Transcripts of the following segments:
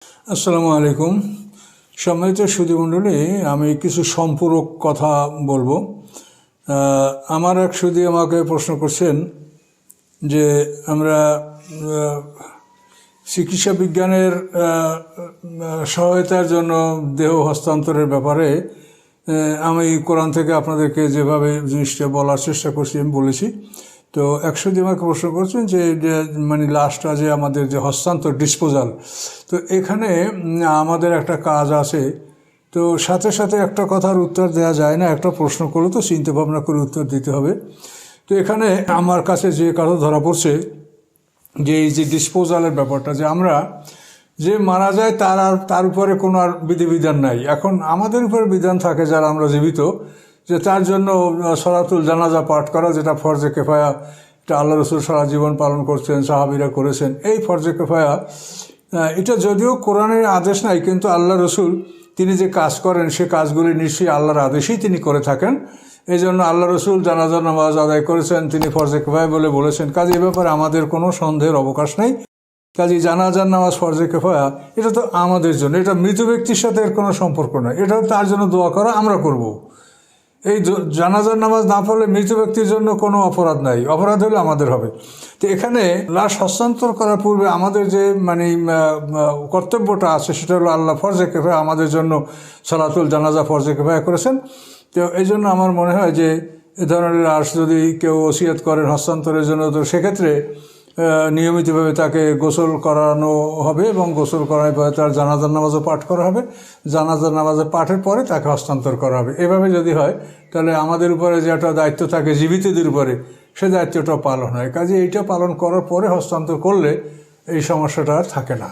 আসসালামু আলাইকুম। সম্মানিত সুধীমণ্ডলী, আমি কিছু সম্পূরক কথা বলবো। আমার এক সুধী আমাকে প্রশ্ন করছেন যে আমরা চিকিৎসা বিজ্ঞানের সহায়তার জন্য দেহ হস্তান্তরের ব্যাপারে আমি কোরআন থেকে আপনাদেরকে যেভাবে জিনিসটা বলার চেষ্টা করছি আমি বলেছি। তো একসাথে আমাকে প্রশ্ন করছেন যে মানে লাশটা যে আমাদের যে হস্তান্তর ডিসপোজাল, তো এখানে আমাদের একটা কাজ আছে। তো সাথে সাথে একটা কথার উত্তর দেওয়া যায় না, একটা প্রশ্ন করে তো চিন্তা ভাবনা করে উত্তর দিতে হবে। তো এখানে আমার কাছে যে কথা ধরা পড়ছে যে এই যে ডিসপোজালের ব্যাপারটা, যে আমরা যে মারা যায় তার উপরে কোনো আর বিধিবিধান নাই। এখন আমাদের উপরে বিধান থাকে যারা আমরা জীবিত, যে তার জন্য সলাতুল জানাজা পাঠ করা, যেটা ফরজে কেফায়া, এটা আল্লাহ রসুল সারা জীবন পালন করছেন, সাহাবীরা করেছেন। এই ফরজে কেফায়া এটা যদিও কোরআনের আদেশ নাই, কিন্তু আল্লাহ রসুল তিনি যে কাজ করেন সে কাজগুলি নিশ্চয়ই আল্লাহর আদেশেই তিনি করে থাকেন। এই জন্য আল্লাহ রসুল জানাজা নামাজ আদায় করেছেন, তিনি ফরজে কেফায়া বলে বলেছেন। কাজে এ ব্যাপারে আমাদের কোনো সন্দেহের অবকাশ নেই। কাজে জানাজার নামাজ ফরজে কেফায়া, এটা তো আমাদের জন্য, এটা মৃত ব্যক্তির সাথে এর কোনো সম্পর্ক নয়। এটা তার জন্য দোয়া করা আমরা করব। এই জানাজার নামাজ না পড়লে মৃত ব্যক্তির জন্য কোনো অপরাধ নাই, অপরাধ হলে আমাদের হবে। তো এখানে লাশ হস্তান্তর করার পূর্বে আমাদের যে মানে কর্তব্যটা আছে সেটা হলো আল্লাহ ফরজে কেফায়া আমাদের জন্য সালাতুল জানাজা ফরজে কেফায়া করেছেন। তো এই জন্য আমার মনে হয় যে এ ধরনের লাশ যদি কেউ ওসিয়ত করেন হস্তান্তরের জন্য, তো সেক্ষেত্রে নিয়মিতভাবে তাকে গোসল করানো হবে এবং গোসল করার পরে তার জানাজার নামাজও পাঠ করা হবে। জানাজার নামাজের পাঠের পরে তাকে হস্তান্তর করা হবে। এভাবে যদি হয় তাহলে আমাদের উপরে যে একটা দায়িত্ব থাকে জীবিতদের উপরে, সে দায়িত্বটা পালন হয়। কাজে এইটা পালন করার পরে হস্তান্তর করলে এই সমস্যাটা আর থাকে না।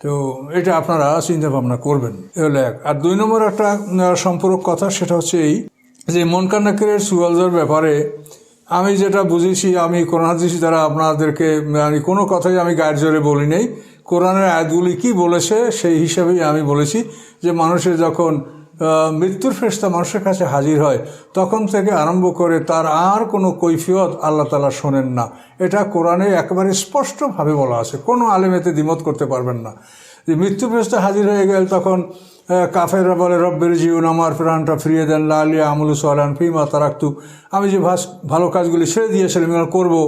তো এটা আপনারা চিন্তা ভাবনা করবেন। এ হলো এক। আর দুই নম্বর একটা সম্পূরক কথা, সেটা হচ্ছে এই যে মুনকার নাকিরের সুয়ালজার ব্যাপারে আমি যেটা বুঝেছি, আমি কোরআন হাদিস দ্বারা আপনাদেরকে কোনো কথাই আমি গায়ের জোরে বলি নাই। কোরআনের আয়াতগুলি কি বলেছে সেই হিসাবেই আমি বলেছি যে মানুষের যখন মৃত্যুর ফেরেশতা মানুষের কাছে হাজির হয় তখন থেকে আরম্ভ করে তার আর কোনো কৈফিয়ত আল্লাহ তাআলা শোনেন না। এটা কোরআনে একেবারে স্পষ্টভাবে বলা আছে, কোনো আলেম এতে দ্বিমত করতে পারবেন না। যে মৃত্যু ফেরেশতা হাজির হয়ে গেল তখন কাফেররা বলে রব্বির জীবন, আমার প্রাণটা ফিরিয়ে দেন, লা আলিয়া আমলু সালান ফিমা তারাক্তু, আমি যে ভালো কাজগুলি ছেড়ে দিয়েছিলাম এগুলো করবো।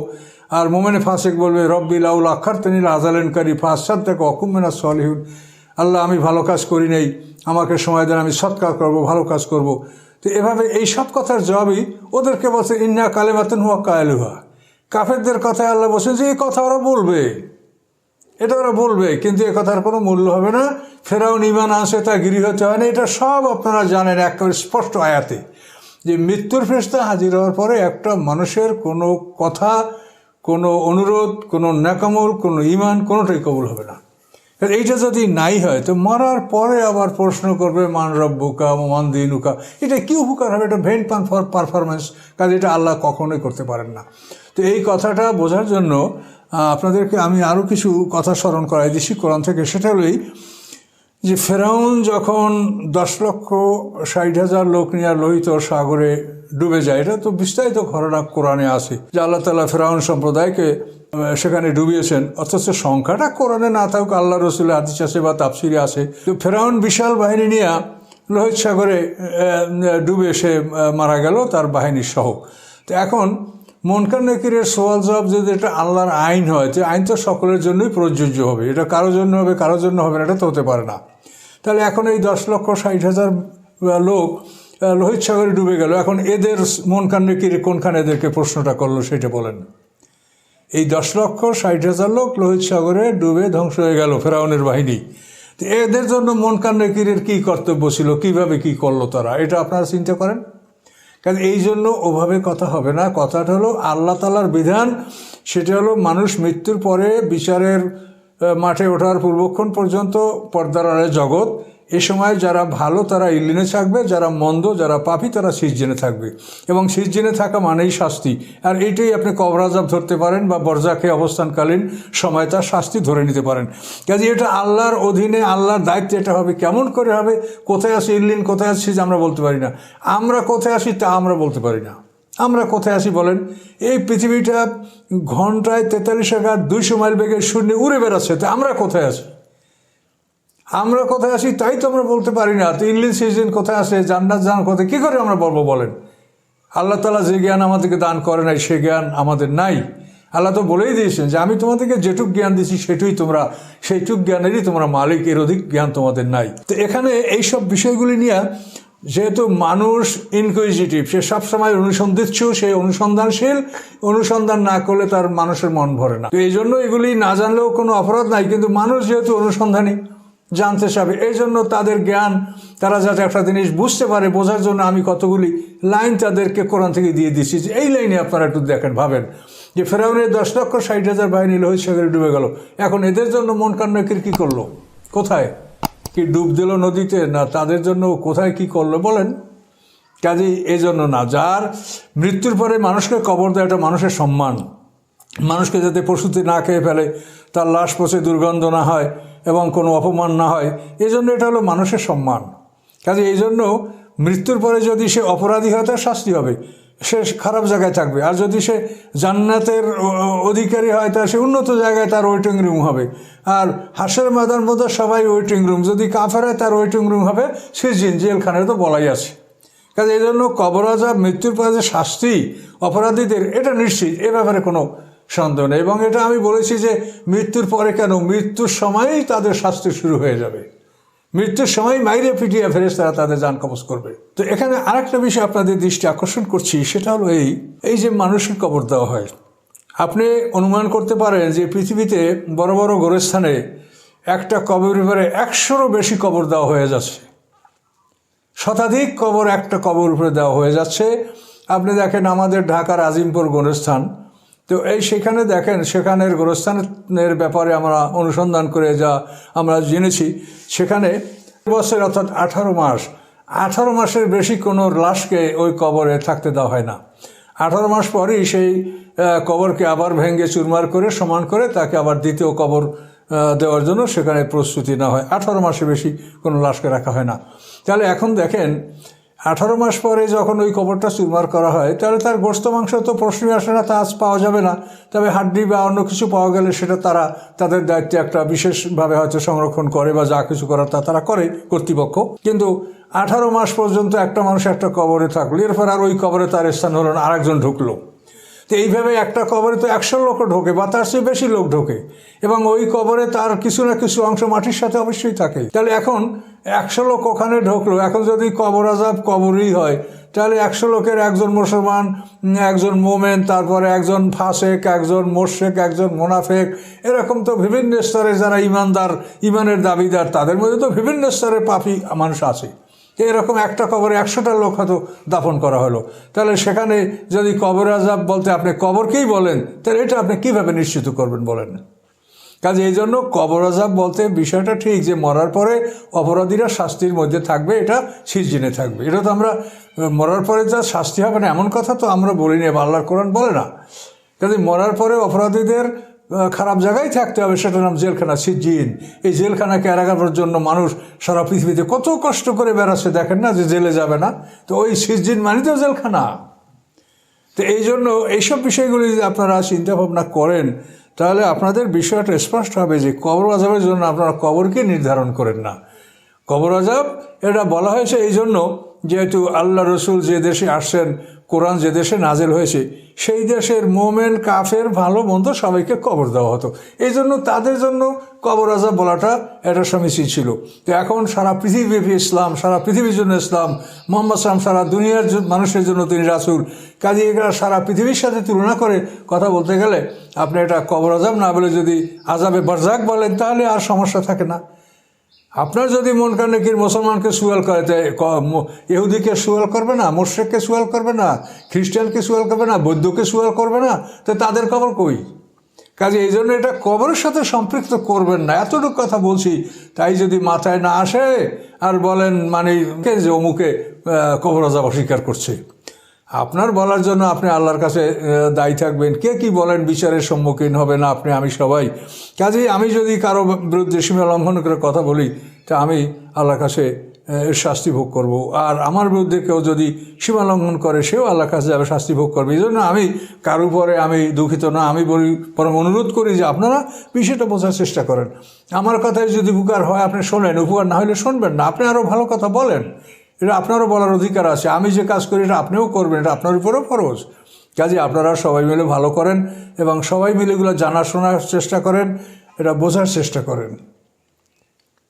আর মোমেনে ফাসেক বলবে রব্বি লাউল আখারতানিল আযালানকারী ফাসাদদাক ওয়াকুম মিনাস সালিহিন, আল্লাহ আমি ভালো কাজ করি নাই, আমাকে সময় দেন, আমি সৎকার করব, ভালো কাজ করব। তো এভাবে এই সব কথার জবাবই ওদেরকে বলছে ইন্না কালেমাতুন হুয়া কায়লুহা। কাফেরদের কথায় আল্লাহ বলছেন যে এই কথা ওরা বলবে, এটা ওরা বলবে, কিন্তু এ কথার কোনো মূল্য হবে না। ফেরাউন ঈমান আনছে, তা গিরি হতে হয় না। এটা সব আপনারা জানেন একেবারে স্পষ্ট আয়াতে, যে মৃত্যুর ফেরেশতা হাজির হওয়ার পরে একটা মানুষের কোনো কথা, কোনো অনুরোধ, কোনো নেকামল, কোনো ঈমান কোনোটাই কবুল হবে না। এইটা যদি নাই হয় তো মরার পরে আবার প্রশ্ন করবে মান রব্বুকা মান দিনুকা, এটা কি উপকার হবে? এটা ভেন্ট পান ফর পারফরমেন্স, কাজ এটা আল্লাহ কখনোই করতে পারেন না। তো এই কথাটা বোঝার জন্য আপনাদেরকে আমি আরও কিছু কথা স্মরণ করাই দিচ্ছি কোরআন থেকে। সেটা হলোই যে ফেরাউন যখন 10,60,000 লোক নিয়ে লোহিত সাগরে ডুবে যায়, এটা তো বিস্তারিত ঘটনা কোরআনে আছে যে আল্লাহ তাআলা ফেরাউন সম্প্রদায়কে সেখানে ডুবিয়েছেন। অথচ সংখ্যাটা কোরআনে না থাকুক, আল্লাহ রসুলের হাদিস আছে বা তাফসিরে আছে। তো ফেরাউন বিশাল বাহিনী নিয়ে লোহিত সাগরে ডুবে সে মারা গেল তার বাহিনীর সহ। তো এখন মুনকার নাকিরের সওয়াল জবাব যদি এটা আল্লাহর আইন হয়, তো আইন তো সকলের জন্যই প্রযোজ্য হবে। এটা কারোর জন্য হবে, কারোর জন্য হবে না, এটা তো হতে পারে না। তাহলে এখন এই 10,60,000 লোক লোহিত সাগরে ডুবে গেল, এখন এদের মুনকার নাকির কোনখানে এদেরকে প্রশ্নটা করলো সেটা বলেন। এই 10,60,000 লোক লোহিত সাগরে ডুবে ধ্বংস হয়ে গেল ফেরাউনের বাহিনী। তো এদের জন্য মুনকার নাকিরের কী কর্তব্য ছিল, কিভাবে কি করলো তারা, এটা আপনারা চিন্তা করেন। কারণ এই জন্য ওভাবে কথা হবে না। কথাটা হলো আল্লাহ তাআলার বিধান, সেটা হলো মানুষ মৃত্যুর পরে বিচারের মাঠে ওঠার পূর্বক্ষণ পর্যন্ত পর্দার আড়ালে জগৎ। এ সময় যারা ভালো তারা ইল্লিনে থাকবে, যারা মন্দ, যারা পাপী তারা সিজজিনে থাকবে, এবং সিজজিনে থাকা মানেই শাস্তি। আর এইটাই আপনি কবর আযাব ধরতে পারেন বা বরজাখে অবস্থানকালীন সময় তার শাস্তি ধরে নিতে পারেন। কাজে এটা আল্লাহর অধীনে, আল্লাহর দায়িত্বে এটা হবে। কেমন করে হবে, কোথায় আছে ইল্লিন, কোথায় আছে সিজ, আমরা বলতে পারি না। আমরা কোথায় আসি তা আমরা বলতে পারি না। আমরা কোথায় আসি বলেন? এই পৃথিবীটা ঘন্টায় 43,200 মাইল বেগে শূন্যে উড়ে বেড়াচ্ছে, তো আমরা কোথায় আছি? আমরা কোথায় আসি তাই তো আমরা বলতে পারি না। তো ইল্লিল সিজন কোথায় আসে, জান্নাত জান কোথায়, কী করে আমরা বলবো বলেন? আল্লাহ তাআলা যে জ্ঞান আমাদেরকে দান করে নাই সে জ্ঞান আমাদের নাই। আল্লাহ তো বলেই দিয়েছেন যে আমি তোমাদেরকে যেটুক জ্ঞান দিচ্ছি সেইটুক জ্ঞানেরই তোমরা মালিক, এর অধিক জ্ঞান তোমাদের নাই। তো এখানে এইসব বিষয়গুলি নিয়ে যেহেতু মানুষ ইনকুইজিটিভ, সে সবসময় অনুসন্ধিৎসু, সে অনুসন্ধানশীল, অনুসন্ধান না করলে তার মানুষের মন ভরে না। তো এই জন্য এগুলি না জানলেও কোনো অপরাধ নাই, কিন্তু মানুষ যেহেতু অনুসন্ধানী, জানতে চাবে, এই জন্য তাদের জ্ঞান, তারা যাতে একটা জিনিস বুঝতে পারে, বোঝার জন্য আমি কতগুলি লাইন তাদেরকে কোরআন থেকে দিয়ে দিচ্ছি যে এই লাইনে আপনারা একটু দেখেন, ভাবেন যে ফেরাউনের 10,60,000 বাহিনী লোহিত সাগরে ডুবে গেল, এখন এদের জন্য মন কান্নাকির কী করলো? কোথায় কি ডুব দিল নদীতে? না, তাদের জন্য কোথায় কি করলো বলেন? কাজেই এই জন্য না, যার মৃত্যুর পরে মানুষকে কবর দেয় এটা মানুষের সম্মান, মানুষকে যাতে পশুতে না খেয়ে ফেলে, তার লাশ পচে দুর্গন্ধ না হয় এবং কোনো অপমান না হয়, এই জন্য এটা হলো মানুষের সম্মান। কাজে এই জন্য মৃত্যুর পরে যদি সে অপরাধী হয় তার শাস্তি হবে, সে খারাপ জায়গায় থাকবে। আর যদি সে জান্নাতের অধিকারী হয় তার সে উন্নত জায়গায় তার ওয়েটিং রুম হবে। আর হাসরের ময়দান মধ্যে সবাই ওয়েটিং রুম, যদি কাফের হয় তার ওয়েটিং রুম হবে সিজিন, জেলখানায় তো বলাই আছে। কাজে এই জন্য কবর আযাব, মৃত্যুর পরে যে শাস্তি অপরাধীদের, এটা নিশ্চিত, এ ব্যাপারে কোনো সন্দেহ নেই। এবং এটা আমি বলেছি যে মৃত্যুর পরে কেন, মৃত্যুর সময়ই তাদের শাস্তি শুরু হয়ে যাবে, মৃত্যুর সময় মাইরে পিটিয়ে ফেরেশতারা তাদের জান কবজ করবে। তো এখানে আরেকটা বিষয় আপনাদের দৃষ্টি আকর্ষণ করছি, সেটা হলো এই যে মানুষের কবর দেওয়া হয়। আপনি অনুমান করতে পারেন যে পৃথিবীতে বড় বড় গোরস্থানে একটা কবরের উপরে 100-রও বেশি কবর দেওয়া হয়ে যাচ্ছে, শতাধিক কবর একটা কবর উপরে দেওয়া হয়ে যাচ্ছে। আপনি দেখেন আমাদের ঢাকার আজিমপুর গোরস্থান, তো সেখানে দেখেন, সেখানের গোরস্থানের ব্যাপারে আমরা অনুসন্ধান করে যা আমরা জেনেছি, সেখানে বছর অর্থাৎ 18 মাসের বেশি কোনো লাশকে ওই কবরে থাকতে দেওয়া হয় না। 18 মাস পরেই সেই কবরকে আবার ভেঙে চুরমার করে সমান করে তাকে আবার দ্বিতীয় কবর দেওয়ার জন্য সেখানে প্রস্তুতি নেওয়া হয়। 18 মাসের বেশি কোনো লাশকে রাখা হয় না। তাহলে এখন দেখেন 18 মাস পরে যখন ওই কবরটা চুরমার করা হয়, তাহলে তার গোশত মাংস তো প্রশ্নই আসে না, তা আজ পাওয়া যাবে না। তবে হাড্ডি বা অন্য কিছু পাওয়া গেলে সেটা তারা তাদের দায়িত্বে একটা বিশেষভাবে হয়তো সংরক্ষণ করে বা যা কিছু করার তা তারা করে কর্তৃপক্ষ। কিন্তু 18 মাস পর্যন্ত একটা মানুষ একটা কবরে থাকলো, এরপর আর ওই কবরে তার স্থান হলো না, আরেকজন ঢুকলো। তো এইভাবে একটা কবরে তো 100 লোক ঢোকে বা তার চেয়ে বেশি লোক ঢোকে, এবং ওই কবরে তার কিছু না কিছু অংশ মাটির সাথে অবশ্যই থাকে। তাহলে এখন 100 লোক ওখানে ঢোকলো, এখন যদি কবর আযাব কবরই হয়, তাহলে 100 লোকের একজন মুসলমান, একজন মোমেন, তারপরে একজন ফাসেক, একজন মোশেক, একজন মোনাফেক, এরকম তো বিভিন্ন স্তরে যারা ইমানদার, ইমানের দাবিদার, তাদের মধ্যে তো বিভিন্ন স্তরের পাপী মানুষ আছে। এরকম একটা কবরে 100টা লোক হয়তো দাফন করা হলো, তাহলে সেখানে যদি কবর আযাব বলতে আপনি কবরকেই বলেন, তাহলে এটা আপনি কীভাবে নিশ্চিত করবেন বলেন? কাজে এই জন্য কবর আযাব বলতে বিষয়টা ঠিক যে মরার পরে অপরাধীরা শাস্তির মধ্যে থাকবে, এটা সিজিনে থাকবে। এটা তো আমরা মরার পরে যা শাস্তি হবে না এমন কথা তো আমরা বলিনি, আল্লাহর কোরআন বলে না। কাজে মরার পরে অপরাধীদের খারাপ জায়গায় থাকতে হবে, সেটার নাম জেলখানা, সিজিন। এই জেলখানাকে এড়াবার জন্য মানুষ সারা পৃথিবীতে কত কষ্ট করে বেড়াচ্ছে, দেখেন না যে জেলে যাবে না, তো ওই সিজিন মানে তো জেলখানা। তো এই জন্য এইসব বিষয়গুলি যদি আপনারা চিন্তা ভাবনা করেন, তাহলে আপনাদের বিষয়টা স্পষ্ট হবে যে কবর আযাবের জন্য আপনারা কবরকে নির্ধারণ করেন না। কবর আযাব এটা বলা হয়েছে এই জন্য, যেহেতু আল্লাহ রসুল যে দেশে আসছেন, কোরআন যে দেশে নাজেল হয়েছে, সেই দেশের মোমেন কাফের ভালো মন্দ সবাইকে কবর দেওয়া হতো, এই জন্য তাদের জন্য কবর আযাব বলাটা এটা সমীচীন ছিল। তো এখন সারা পৃথিবীব্যাপী ইসলাম, সারা পৃথিবীর জন্য ইসলাম, মুহাম্মদ সাল্লাল্লাহু আলাইহি ওয়াসাল্লাম সারা দুনিয়ার মানুষের জন্য তিনি রাসূল। কাজে এরা সারা পৃথিবীর সাথে তুলনা করে কথা বলতে গেলে আপনি এটা কবর আযাব না বলে যদি আযাবে বারজাক বলেন, তাহলে আর সমস্যা থাকে না। আপনার যদি মন কানে কি মুসলমানকে সুয়াল করে, ইহুদিকে সুয়াল করবে না, মুশরিককে সুয়াল করবে না, খ্রিস্টানকে সুয়াল করবে না, বৌদ্ধকে সুয়াল করবে না, তো তাদের কবর কই? কাজে এই জন্য এটা কবরের সাথে সম্পৃক্ত করবেন না, এতটুকু কথা বলছি। তাই যদি মাথায় না আসে আর বলেন মানে যে অমুকে কবর আযাব অস্বীকার করছে, আপনার বলার জন্য আপনি আল্লাহর কাছে দায়ী থাকবেন। কে কি বলেন বিচারের সম্মুখীন হবে না আপনি, আমি, সবাই। কাজেই আমি যদি কারো বিরুদ্ধে সীমা লঙ্ঘন করে কথা বলি, তা আমি আল্লাহর কাছে এর শাস্তি ভোগ করব। আর আমার বিরুদ্ধে কেউ যদি সীমা লঙ্ঘন করে সেও আল্লাহর কাছে যাবে, শাস্তি ভোগ করবে। এই জন্য আমি কারো উপরে আমি দুঃখিত না, আমি বলি বরং অনুরোধ করি যে আপনারা বিষয়টা বোঝার চেষ্টা করেন। আমার কথায় যদি উপকার হয় আপনি শোনেন, উপকার না হলে শুনবেন না, আপনি আরও ভালো কথা বলেন, এটা আপনারও বলার অধিকার আছে। আমি যে কাজ করি এটা আপনিও করবেন, এটা আপনার উপরেও ফরজ। কাজে আপনারা সবাই মিলে ভালো করেন এবং সবাই মিলে এগুলো জানাশোনার চেষ্টা করেন, এটা বোঝার চেষ্টা করেন।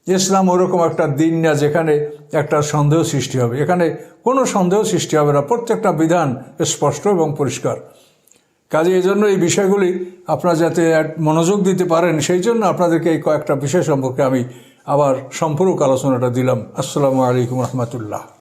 ইসলাম ওরকম একটা দিন না যেখানে একটা সন্দেহ সৃষ্টি হবে, এখানে কোনো সন্দেহ সৃষ্টি হবে না, প্রত্যেকটা বিধান স্পষ্ট এবং পরিষ্কার। কাজে এই জন্য এই বিষয়গুলি আপনারা যাতে মনোযোগ দিতে পারেন সেই জন্য আপনাদেরকে এই কয়েকটা বিষয় সম্পর্কে আমি আবার সম্পূরক আলোচনাটা দিলাম। আসসালামু আলাইকুম রহমতুল্লাহ।